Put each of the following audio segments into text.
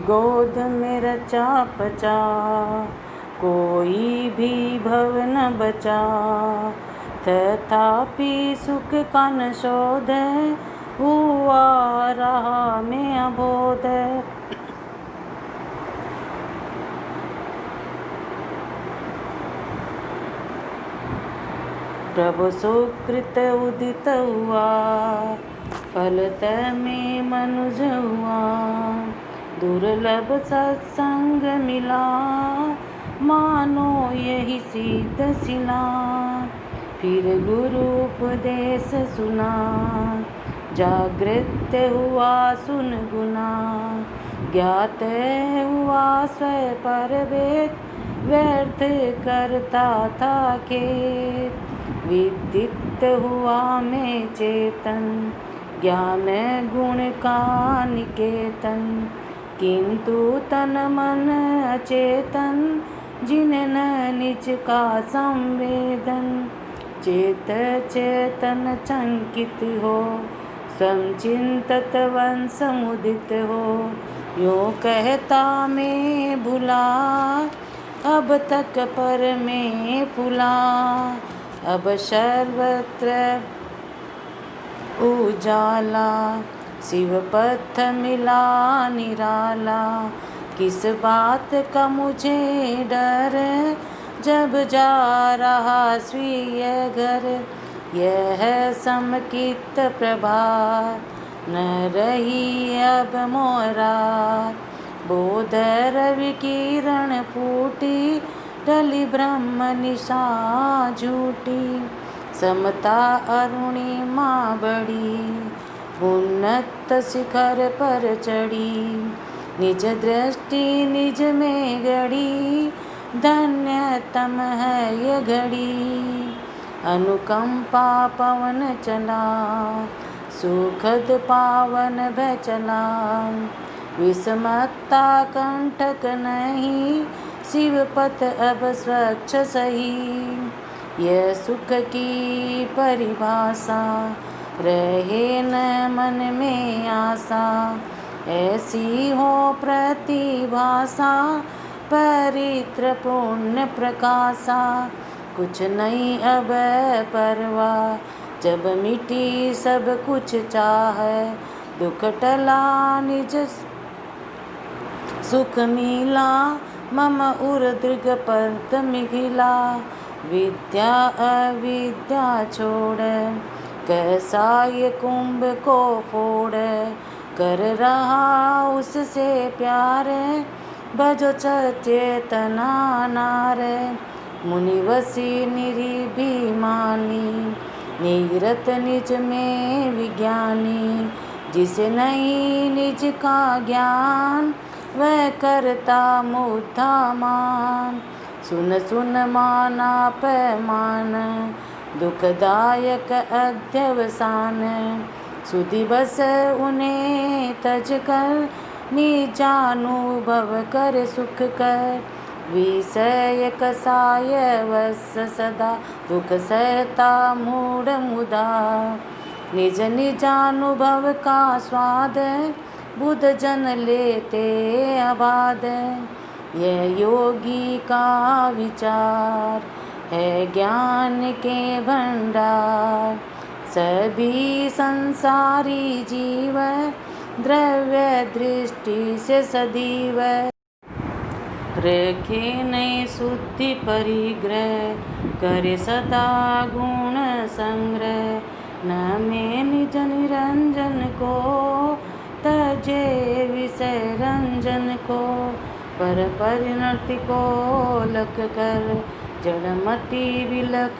गोद में रचा पचा, कोई भी भव न बचा। तथापि सुख का न शोध, हुआ रहा में अबोध। प्रभु सुकृत उदित हुआ, फलत में मनुज हुआ। दुर्लभ सत्संग मिला, मानो यही सिद्ध सिला। फिर गुरु उपदेश सुना, जागृत हुआ सुन गुना। ज्ञात हुआ स्वयं पर वेद, व्यर्थ करता था खेत। विदित हुआ में चेतन, ज्ञान गुण का निकेतन। किंतु तन मन अचेतन, जिन निज का संवेदन। चेत चेतन चंकित हो, समचिंतत वन समुदित हो। यो कहता मैं भुला, अब तक पर में फुला। अब सर्वत्र उजाला, शिव पथ मिला निराला। किस बात का मुझे डर, जब जा रहा स्वीय घर। यह समकित प्रभात, न रही अब मोरा। बोध रवि किरण फूटी, ढली ब्रह्म निशा झूठी। समता अरुणिमा बड़ी, उन्नत शिखर पर चढ़ी। निज दृष्टि निज में गड़ी, धन्यतम है ये घड़ी। अनुकंपा पवन चला, सुखद पावन भय चला। विषमता कंटक नहीं, शिव पथ अब स्वच्छ सही। यह सुख की परिभाषा, रहे न मन में आशा। ऐसी हो प्रतिभाषा, परित्र पुण्य प्रकाशा। कुछ नहीं अब परवाह, जब मिटी सब कुछ चाह। दुख टला निज सुख मिला, मम उर दृग पर्द मिघिला। विद्या अविद्या छोड़, कैसा ये कुंभ को फोड़। कर रहा उससे प्यार, भजो चेतना नार। मुनिवसी निरिभिमानी, निरत निज में विज्ञानी। जिसे नहीं निज का ज्ञान, वह करता मुद्दा मान। सुन सुन माना पैमान, दुखदायक अध्यवसान। सुधि बस उन्हें तज कर, निजानुभव कर सुख कर। विषय कसाय वस सदा, दुख सहता मूढ़ मुदा। निज निजानुभव का स्वाद, बुध जन लेते अबाध। यह योगी का विचार है, ज्ञान के भंडार। सभी संसारी जीव, द्रव्य दृष्टि से सदैव। रखे नहीं शुद्धि परिग्रह, करे सदा गुण संग्रह। न में निज निरंजन को, तजे विषय रंजन को। पर परिणति को लख कर, जड़मति विलख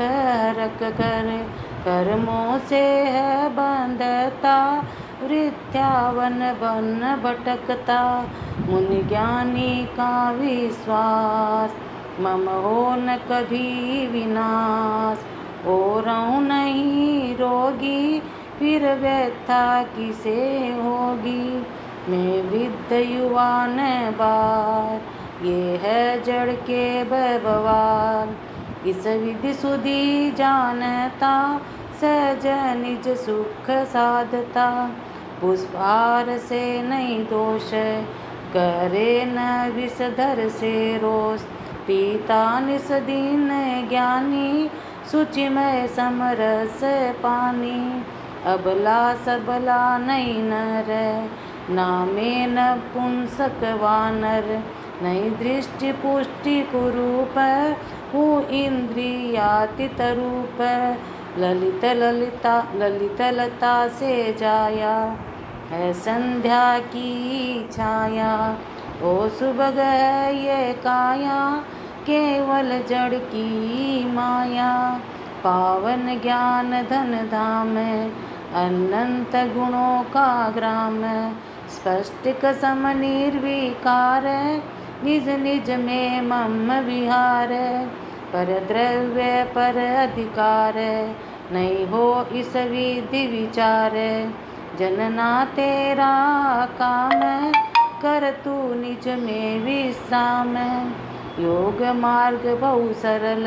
रख कर। कर्मों से है बंधता, वृत्यावन बन भटकता। मुनि ज्ञानी का विश्वास, मम हो न कभी विनाश। हो रहूं नहीं रोगी, फिर व्यथा किसे होगी। मैं विद्ध युवा न बार, ये है जड़ के व्यवहार। इस विधि सुधि जानता, सहज निज सुख साधता। पुष्पार से नहीं दोष, करे न विषधर से रोष, पीता निस दीन ज्ञानी, शुचिमय समरस पानी। अबला सबला नहीं नर, नामे नपुंसक वानर। नहीं दृष्टि पुष्टि कुरूप, हूँ इंद्रियातीत रूप। ललित लता से जाया, है संध्या की छाया। ओ सुबह ये काया, केवल जड़ की माया। पावन ज्ञान धन धाम, अनंत गुणों का ग्राम। स्पष्ट कसम निर्विकार, निज निज में मम विहार। पर द्रव्य पर अधिकार, नहीं हो इस विधि विचार। जनना तेरा काम, कर तू निज में विश्राम। योग मार्ग बहु सरल,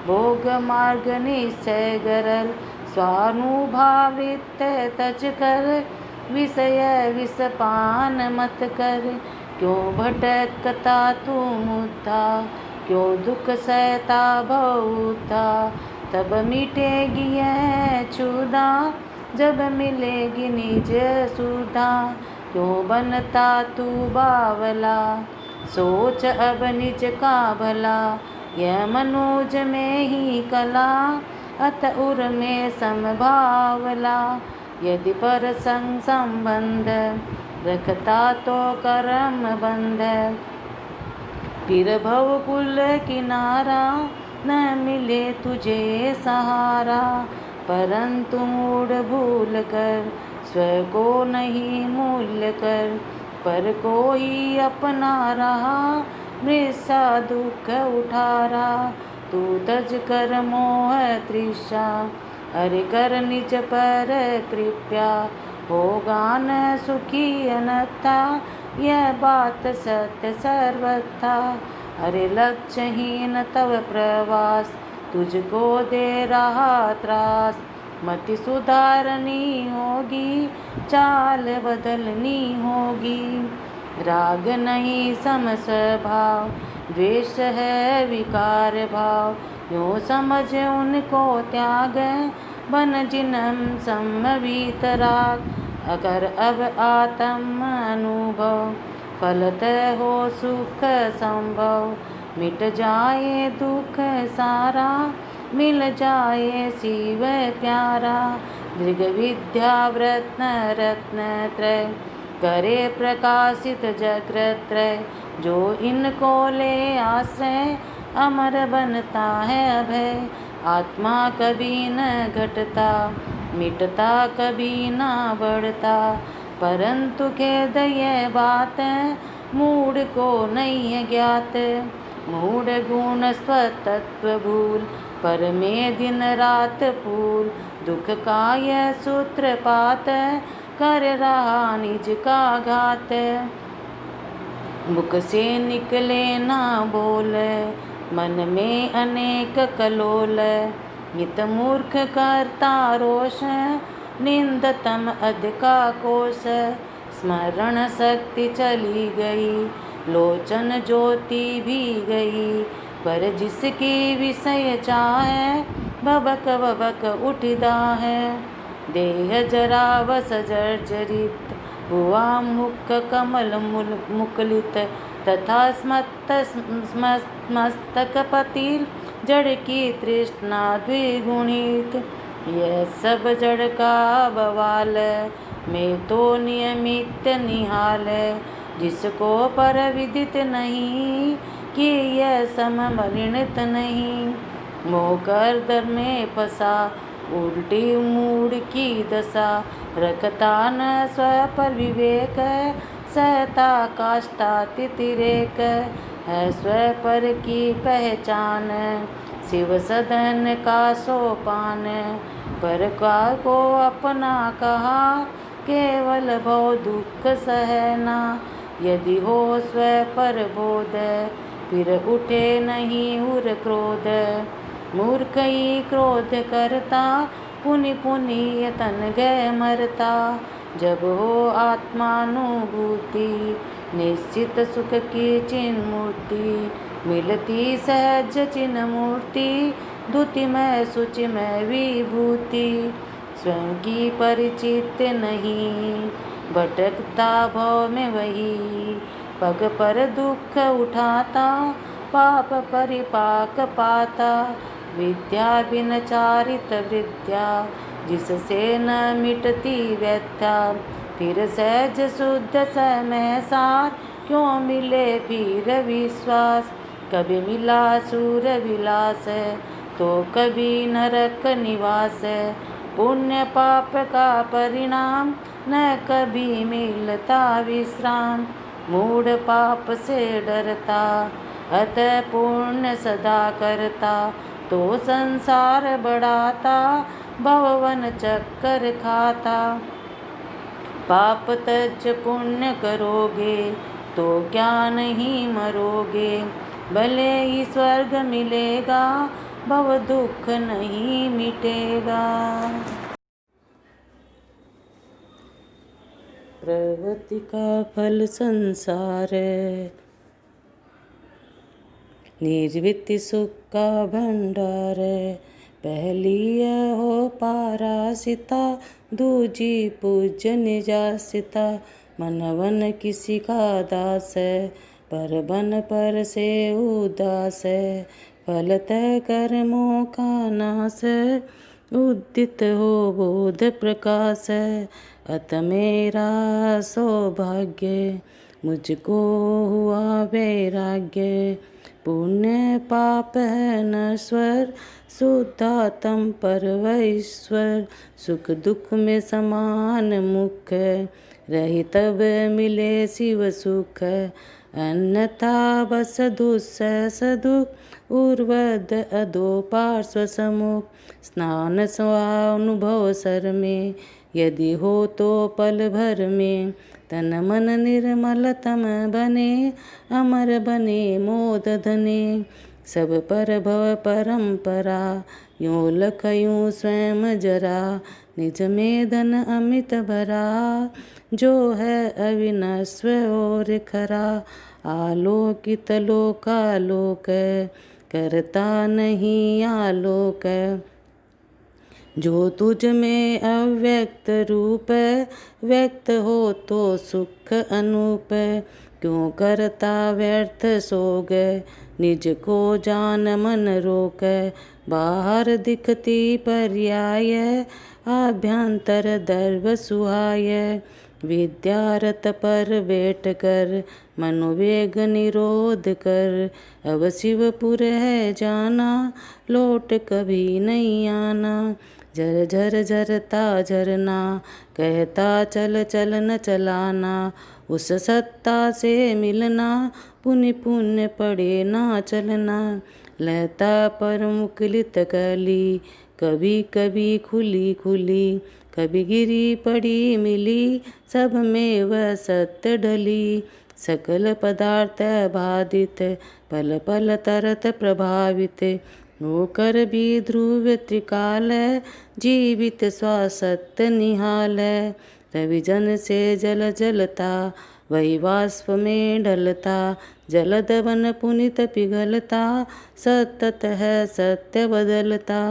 भोग मार्ग निश्चय गरल। स्वानुभावित तज कर, विषय विषपान मत कर। क्यों भटकता तू मुद्दा, क्यों दुख सहता बहुधा। तब मिटेगी यह क्षुधा, जब मिलेगी निज सुधा। क्यों बनता तू बावला, सोच अब निज का भला। यह मनुज में ही कला, अत उर में समभावला। यदि पर संग संबंध, रखता तो कर्म बंध। फिर भव कुल किनारा, न मिले तुझे सहारा। परंतु मूढ़ भूल कर, स्व को नहीं मूल्य कर। पर को ही अपना रहा, मृषा दुख उठा रहा। तू तज कर मोह तृषा, हरि कर निज पर कृपया। होगा न सुखी अनथा, यह बात सत्य सर्वथा। अरे लक्ष्यहीन तव प्रवास, तुझको दे रहा त्रास। मति सुधारनी होगी, चाल बदलनी होगी। राग नहीं सम स्वभाव, द्वेष है विकार भाव। यूँ समझ उनको त्याग, बन जिनम समवीत राग। अगर अब आत्म अनुभव, फलत हो सुख संभव। मिट जाए दुख सारा, मिल जाए शिव प्यारा। दृग विद्या व्रत्न रत्न त्रय, करे प्रकाशित जगत्रय। जो इनको ले आश्रय, अमर बनता है अभय। आत्मा कभी न घटता, मिटता कभी न बढ़ता। परंतु खेद यह बात, मूढ़ को नहीं है ज्ञात। मूढ़ गुण स्वतत्व भूल, पर में दिन रात फूल। दुख का यह सूत्रपात, कर रहा निज का घात। मुख से निकले ना बोल, मन में अनेक कलोल। हित मूर्ख करता रोष, निंदतम अधिका कोश। स्मरण शक्ति चली गई, लोचन ज्योति भी गई। पर जिसकी विषय चाहे, भबक भबक उठदा है। देह जरा वस जर्जरित, हुआ मुख कमल मुकुलित। तथा मस्तक पतिल, जड़ की तृष्णा द्विगुणित। यह सब जड़ का बवाल, में तो नियमित निहाल। जिसको पर विदित नहीं, कि यह सममरिणित नहीं। मोह कर दर में फंसा, उल्टी मूड की दशा। रखता न स्व पर विवेक, सहता काष्ठा तितिरेक। है स्व पर की पहचान, शिव सदन का सोपान। पर का को अपना कहा, केवल भव दुख सहना। यदि हो स्व पर बोध, फिर उठे नहीं उर क्रोध। मूर्ख ही क्रोध करता, पुनि पुनि तन गए मरता। जब हो आत्मानुभूति, निश्चित सुख की चिन्ह मूर्ति, मिलती सहज चिन्ह मूर्ति, द्युतिमय शुचिमय विभूति। स्वयं की परिचित नहीं, भटकता भव में वही, पग पर दुख उठाता, पाप परिपाक पाता। विद्या बिन चारित विद्या, जिससे न मिटती व्यथा। फिर सहज शुद्ध समय सार, क्यों मिले फिर विश्वास। कभी मिला सूर विलास, तो कभी नरक निवास। पुण्य पाप का परिणाम, न कभी मिलता विश्राम। मूढ़ पाप से डरता, अतः पुण्य सदा करता। तो संसार बढ़ाता, भववन चक्कर खाता। पाप तज पुण्य करोगे, तो क्या नहीं मरोगे। भले ही स्वर्ग मिलेगा, भव दुख नहीं मिटेगा। प्रवृत्ति का फल संसार, निर्वृत्ति सुख का भंडार। पहली यह हो पारासिता, दूजी पूज्य निजासिता। मन वन किसी का दास है, पर बन पर से उदास है। फल तय कर्मों का नाश, उदित हो बोध प्रकाश। अत मेरा सौभाग्य, मुझको हुआ वैराग्य। पुण्य पाप है नश्वर, शुद्धात्म परमेश्वर। सुख दुख में समान मुख, रही तब मिले शिव सुख। अन्यथा बस दुस्सह सदुख, उर्वद अधो पार्श्व समुख। स्नान स्वानुभव सर में, यदि हो तो पल भर में। तन मन निर्मल तम बने, अमर बने मोद धने। सब पर भव परंपरा, यूं लख यूं स्वयं जरा। निज में धन अमित भरा, जो है अविनश्व और खरा। आलोकित लोकालोक, करता नहीं आलोक। जो तुझ में अव्यक्त रूप, व्यक्त हो तो सुख अनूप। क्यों करता व्यर्थ सोग, निज को जान मन रोक। बाहर दिखती पर्याय, आभ्यंतर दर्व सुहाय। विद्यारत पर बैठ कर, मनोवेग निरोध कर। अब शिवपुर है जाना, लौट कभी नहीं आना। झर झर झरता झरना, कहता चल चल न चलाना। उस सत्ता से मिलना, पुण्य पुण्य पड़े ना चलना। लहता पर मुकलित कली, कभी कभी खुली खुली। कभी गिरी पड़ी मिली, सब में वह सत्य ढली। सकल पदार्थ बाधित, पल पल तरत प्रभावित। होकर भी ध्रुव त्रिकाल, जीवित स्वासत्य निहाल। रविजन से जल जलता, वही वाष्प में ढलता। जलद वन पुनित पिघलता, सतत है सत्य बदलता।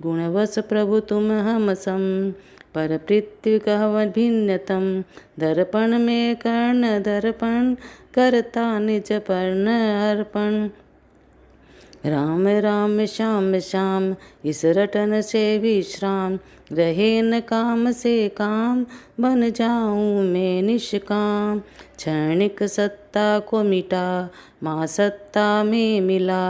गुणवश प्रभु तुम हम सम, पर पृथ्वी कह भिन्नतम। दर्पण में कर्ण दर्पण, करता निज पर्ण अर्पण। राम राम श्याम श्याम, इस रटन से विश्राम। रहे न काम से काम, बन जाऊं मैं निष्काम। क्षणिक सत्ता को मिटा, माँ सत्ता में मिला।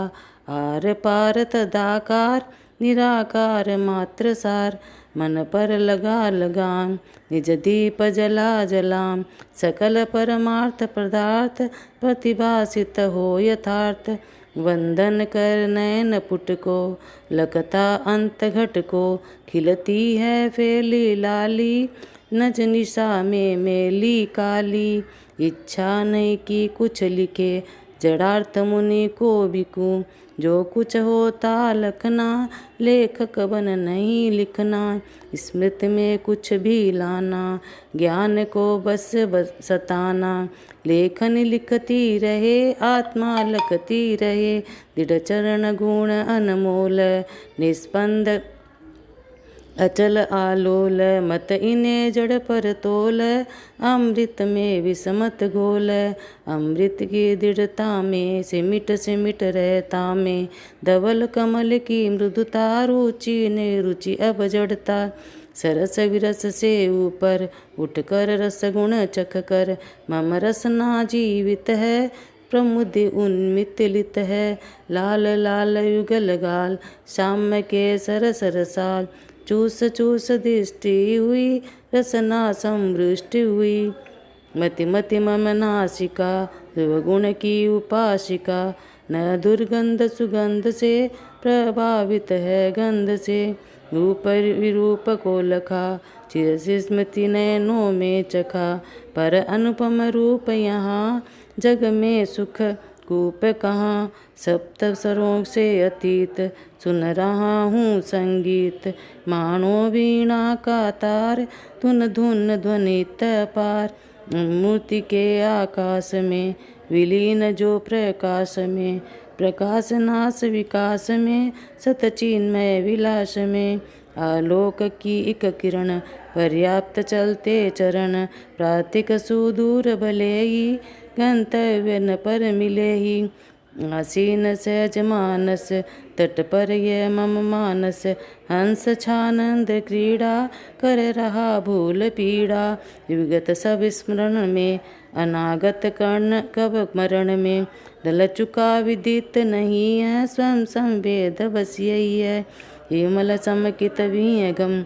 आर पार तदाकार, निराकार मात्र सार। मन पर लगा लगाम, निज दीप जला जलाम। सकल परमार्थ पदार्थ, प्रतिभासित हो यथार्थ। वंदन कर नयन पुट को, लगता अंत घट को। खिलती है फेली लाली, नज निशा में मेली काली। इच्छा नहीं कि कुछ लिखे, जड़ार्थ मुनि को बिकूं। जो कुछ होता लखना, लेखक बन नहीं लिखना। स्मृति में कुछ भी लाना, ज्ञान को बस सताना। लेखन लिखती रहे, आत्मा लखती रहे। दृढ़ चरण गुण अनमोल, निस्पंद अचल आलोल। मत इन्हें जड़ पर तोल, अमृत में विषमत घोल। अमृत की दृढ़ता में सिमिट सिमिट रहता में। धवल कमल की मृदुता, रुचि ने रुचि अब जड़ता। सरस विरस से ऊपर उठकर रस गुण चख कर। मम रसना जीवित है, प्रमुद उन्मित लित है। लाल लाल युगल गाल, श्याम के सर सर साल। चूस चूस दृष्टि हुई, रसना समृष्टि हुई। मति मति मम नासिका, गुण की उपासिका। न दुर्गंध सुगंध से, प्रभावित है गंध से। रूप विरूप को लखा, चिर स्मृति नयनों में चखा। पर अनुपम रूप यहाँ, जग में सुख कूप कहाँ। सप्त स्वरों से अतीत, सुन रहा हूँ संगीत। मानो वीणा का तार, धुन धुन ध्वनित पार। मूर्ति के आकाश में, विलीन जो प्रकाश में। प्रकाश नाश विकास में, सतचिन्मय विलास में। आलोक की एक किरण, पर्याप्त चलते चरण। प्रातिक सुदूर भले ही, गंतव्य न पर मिले ही। आसीन सहज मानस, तट पर ये मम मानस। हंस छानंद क्रीड़ा, कर रहा भूल पीड़ा। विगत सब स्मरण में, अनागत कर्ण कब मरण में। डल चुका विदित नहीं है, स्वयं संवेद बस यही है। हिमल समकित विहंगम,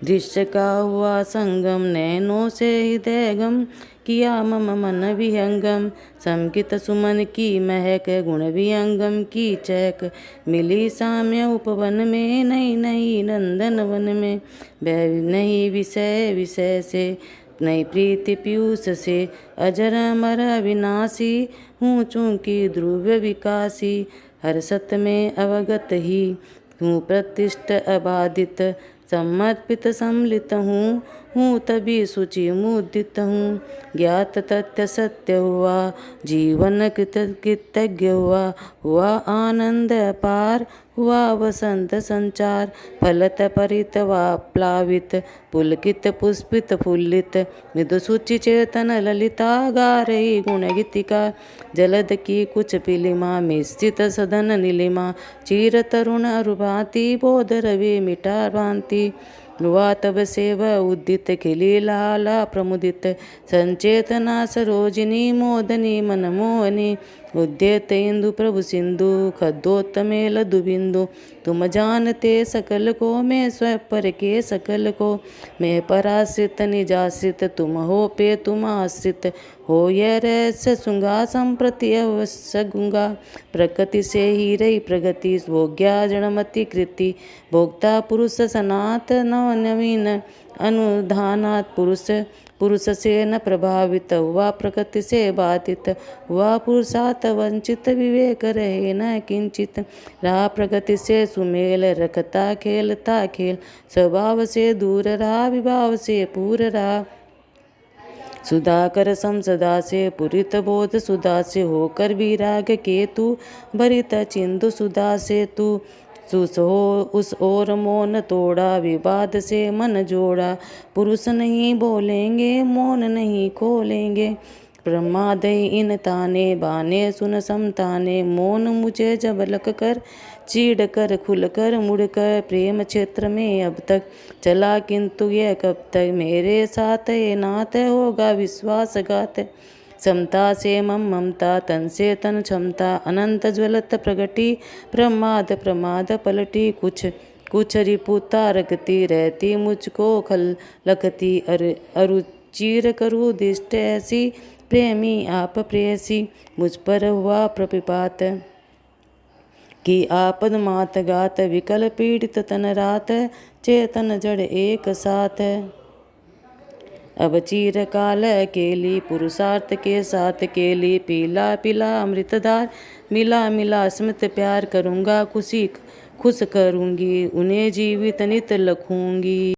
दृश्य का हुआ संगम। नैनों से हृदय गम, किया मम मन विहंगम। समकित सुमन की महक, गुण विहंगम की चहक। मिली साम्य उपवन में, नहीं नहीं नंदन वन में। नहीं विषय विषय से, नहीं प्रीति पीयूष से। अजर अमर विनाशी, हूँ चूंकि ध्रुव विकासी। हर सत में अवगत ही, हूँ प्रतिष्ठ अबाधित। समर्पित सम्मिलित हूँ तभी शुचि मुदित हूँ। ज्ञात तथ्य सत्य हुआ, जीवन कृतज्ञ हुआ आनंद पार। हुआ वसंत संचार, फलत परित व प्लावित। पुलकित पुष्पित फुल्लित, मृदु सूचि चेतन ललिता। गा रही गुण गीतिका, जलद की कुछ पिलिमा। मिश्रित सदन नीलिमा, चीर तरुण अरुभांति। बोध रवि मिटा भांति, हुआ तब सेव उदित। खिली लाला प्रमुदित, संचेतना सरोजिनी। मोदनी मनमोहनी, उद्यत इंदु प्रभु सिंधु। खद्योतमे लधु बिंदु, तुम जानते सकल को। मैं स्वयं पर के सकल को। मैं पराश्रित निजाश्रित, तुम हो पे तुम आश्रित। हो यह रहस्य सुंगा, संप्रति अवश्य गूंगा। प्रकृति से ही रही प्रगति, भोग्या जड़मति कृति। भोक्ता पुरुष सनात, नव नवीन अनुधानात। पुरुष से न प्रभावित, हुआ प्रकृति से बाधित। हुआ पुरुषात वंचित, विवेक रहे न किंचित। रहा प्रकृति से सुमेल, रखता खेलता खेल। स्वभाव से दूर रहा, विभाव से पूर रहा। सुधाकर समसदा से, पुरित बोध सुधा से। होकर विराग के तू, भरित चिंदु सुधा से तू। उस ओर मौन तोड़ा, विवाद से मन जोड़ा। पुरुष नहीं बोलेंगे, मौन नहीं खोलेंगे। प्रमाद इन ताने बाने, सुन समताने। मौन मुझे जब लक कर, चीड़ कर खुल कर मुड़ कर। प्रेम क्षेत्र में अब तक चला, किंतु यह कब तक। मेरे साथ ये नाथ, होगा विश्वासघात। समता से मम ममता, तन से तन क्षमता। अनंत ज्वलत प्रगति, प्रमाद प्रमाद पलटी। कुछ रिपुता रखती रहती, मुझको खल लखती। अरुचिर करूँ दिष्ट ऐसी, प्रेमी आप प्रेयसी। मुझ पर हुआ प्रपिपात, कि आपद मात गात। विकल पीड़ित तन रात, चेतन जड़ एक साथ। अब चिरकाल अकेली पुरुषार्थ के साथ केली, पीला पीला अमृतधार मिला मिला स्मृत प्यार करूँगा खुशी खुश करूँगी, उन्हें जीवित नित लखूँगी।